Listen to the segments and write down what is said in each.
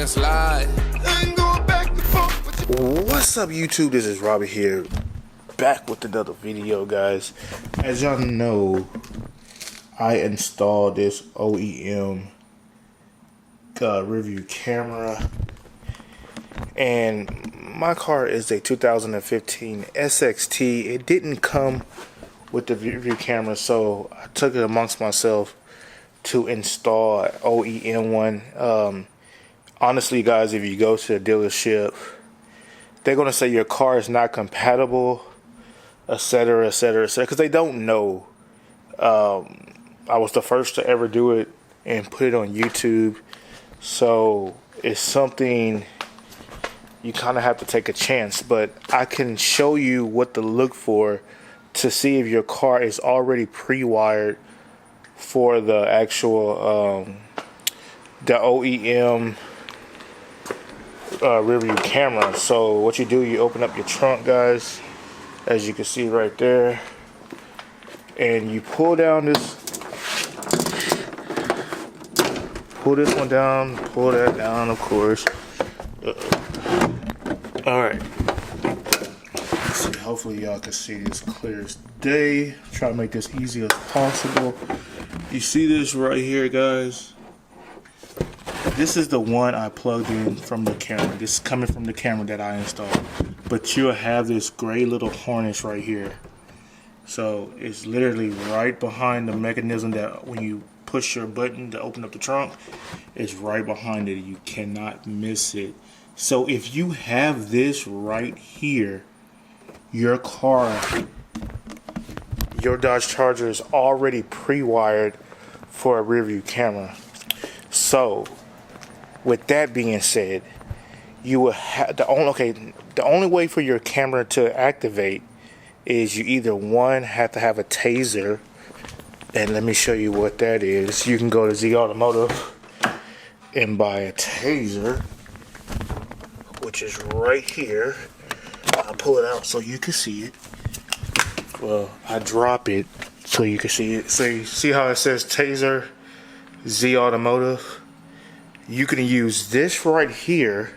and slide. What's up, YouTube? This is Robbie here, back with another video, guys. As y'all know, I installed this Oem Rearview camera, and my car is a 2015 SXT. It didn't come with the rearview camera, so I took it amongst myself to install OEM one. Honestly, guys, if you go to a dealership, they're gonna say your car is not compatible, etc., etc., etc., because they don't know. I was the first to ever do it and put it on YouTube, so it's something you kind of have to take a chance. But I can show you what to look for to see if your car is already pre-wired for the actual the OEM rearview camera. So what you do, you open up your trunk, guys, as you can see right there, and you pull down this, pull this one down, pull that down, of course. Alright, hopefully y'all can see this clear as day. Try to make this easy as possible. You see this right here, guys? This is the one I plugged in from the camera. This is coming from the camera that I installed. But you'll have this gray little harness right here. So it's literally right behind the mechanism that when you push your button to open up the trunk, it's right behind it. You cannot miss it. So if you have this right here, your car, your Dodge Charger is already pre-wired for a rearview camera. So with that being said, you will have the only way for your camera to activate is you either have to have a taser, and let me show you what that is. You can go to Z Automotive and buy a taser, which is right here. I'll pull it out so you can see it. Well, I drop it so you can see it. So you see how it says taser, Z Automotive? You can use this right here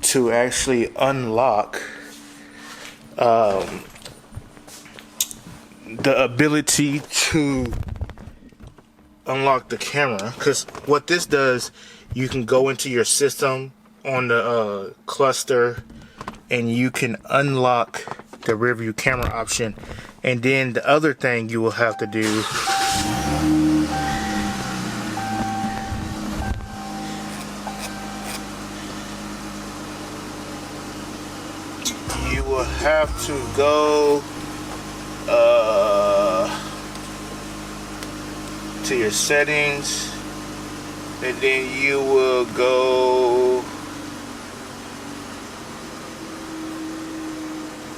to actually unlock the ability to unlock the camera. Because what this does, you can go into your system on the cluster and you can unlock the rearview camera option. And then the other thing you will have to do, you will have to go to your settings, and then you will go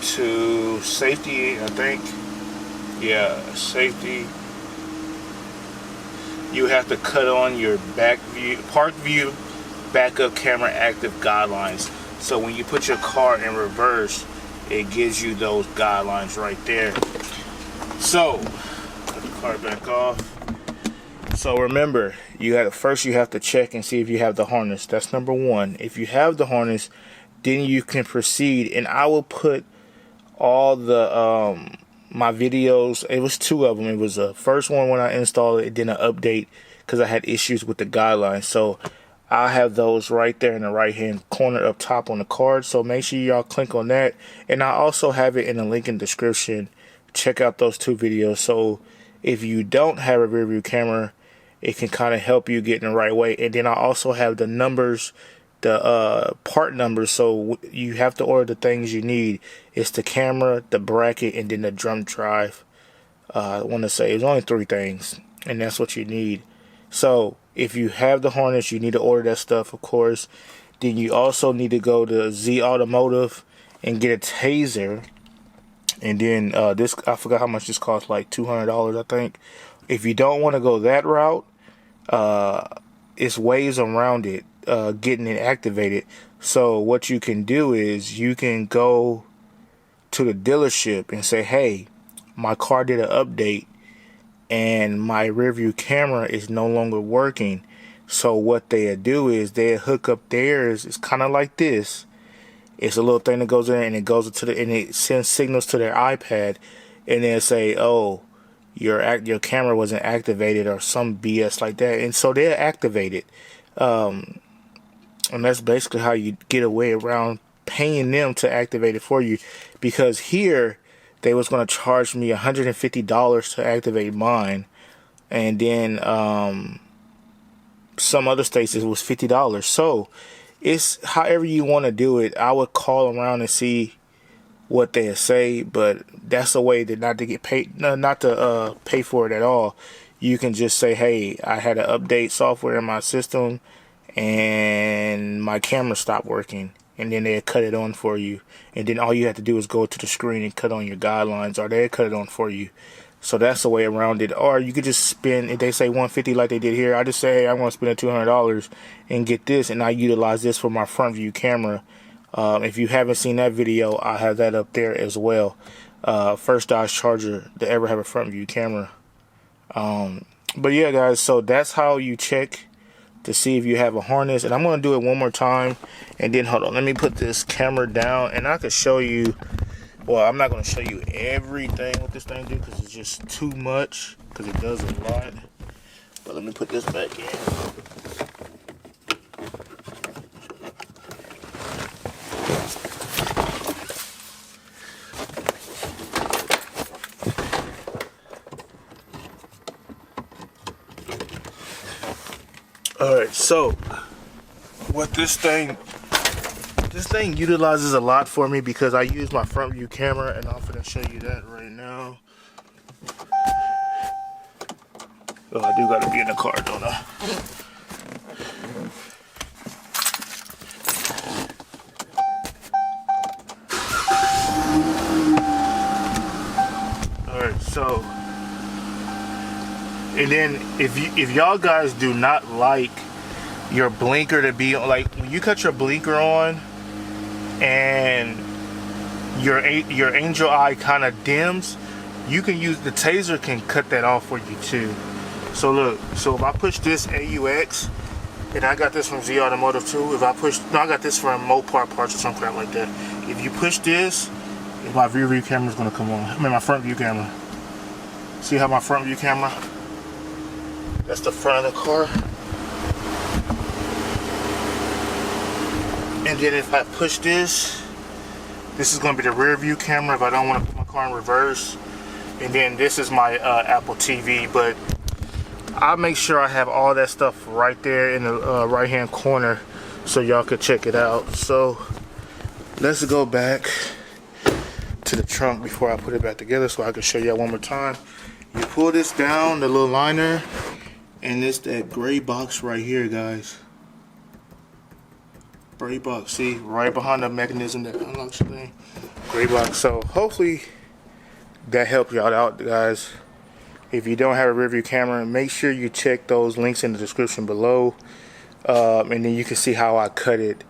to safety, I think. Yeah, safety. You have to cut on your park view backup camera active guidelines. So when you put your car in reverse, it gives you those guidelines right there. So put the car back off. So remember, you have to check and see if you have the harness. That's number one. If you have the harness, then you can proceed. And I will put all the my videos. It was two of them. It was the first one when I installed it, then an update because I had issues with the guidelines. So I have those right there in the right hand corner up top on the card. So make sure y'all click on that. And I also have it in the link in the description. Check out those two videos. So if you don't have a rearview camera, it can kind of help you get in the right way. And then I also have the numbers, the part numbers. So you have to order the things you need. It's the camera, the bracket, and then the drum drive. I want to say it's only 3 things, and that's what you need. So if you have the harness, you need to order that stuff, of course. Then you also need to go to Z Automotive and get a taser. And then this, I forgot how much this costs, like $200, I think. If you don't want to go that route, it's ways around it, getting it activated. So what you can do is you can go to the dealership and say, hey, my car did an update and my rearview camera is no longer working. So what they do is they hook up theirs. It's kind of like this. It's a little thing that goes in and it goes to and it sends signals to their iPad, and then say, "Oh, your camera wasn't activated," or some BS like that. And so they'll activate it. And that's basically how you get away around paying them to activate it for you. Because here they was going to charge me $150 to activate mine, and then some other states it was $50. So it's however you want to do it. I would call around and see what they say, but that's a way that not to get paid, not to pay for it at all. You can just say, "Hey, I had to update software in my system and my camera stopped working," and then they'll cut it on for you. And then all you have to do is go to the screen and cut on your guidelines, or they'll cut it on for you. So that's the way around it. Or you could just spend, if they say $150 like they did here, I just say, "Hey, I want to spend $200 and get this," and I utilize this for my front view camera. If you haven't seen that video, I have that up there as well. First Dodge Charger to ever have a front view camera. But yeah, guys, so that's how you check to see if you have a harness. And I'm going to do it one more time, and then hold on, let me put this camera down and I can show you. Well, I'm not going to show you everything what this thing do, because it's just too much, because it does a lot. But let me put this back in. Alright, so what this thing utilizes a lot for me, because I use my front view camera, and I'm gonna show you that right now. Oh, I do gotta be in the car, don't I? Alright, so, and then if y'all guys do not like your blinker to be on, like when you cut your blinker on and your angel eye kind of dims, you can use the taser, can cut that off for you too. So look, so if I push this AUX, and I got this from Z Automotive too. If I push, no, I got this from Mopar Parts or some crap like that. If you push this, my rear view camera is gonna come on. I mean my front view camera. See how my front view camera? That's the front of the car. And then if I push this, this is going to be the rear view camera if I don't want to put my car in reverse. And then this is my Apple TV. But I'll make sure I have all that stuff right there in the right hand corner so y'all could check it out. So let's go back to the trunk before I put it back together so I can show y'all one more time. You pull this down, the little liner, and it's that gray box right here, guys. Gray box, see, right behind the mechanism that unlocks the thing. Gray box. So hopefully that helped y'all out, guys. If you don't have a rear view camera, make sure you check those links in the description below, and then you can see how I cut it.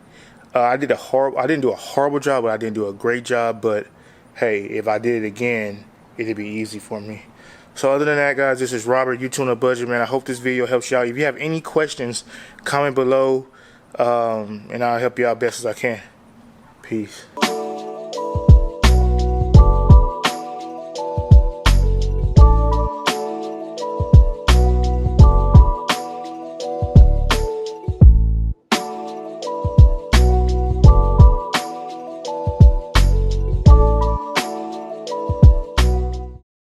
I didn't do a horrible job, but I didn't do a great job. But hey, if I did it again, it'd be easy for me. So other than that, guys, this is Robert, You Tune Up Budget, man. I hope this video helps you out. If you have any questions, comment below, and I'll help you out best as I can. Peace.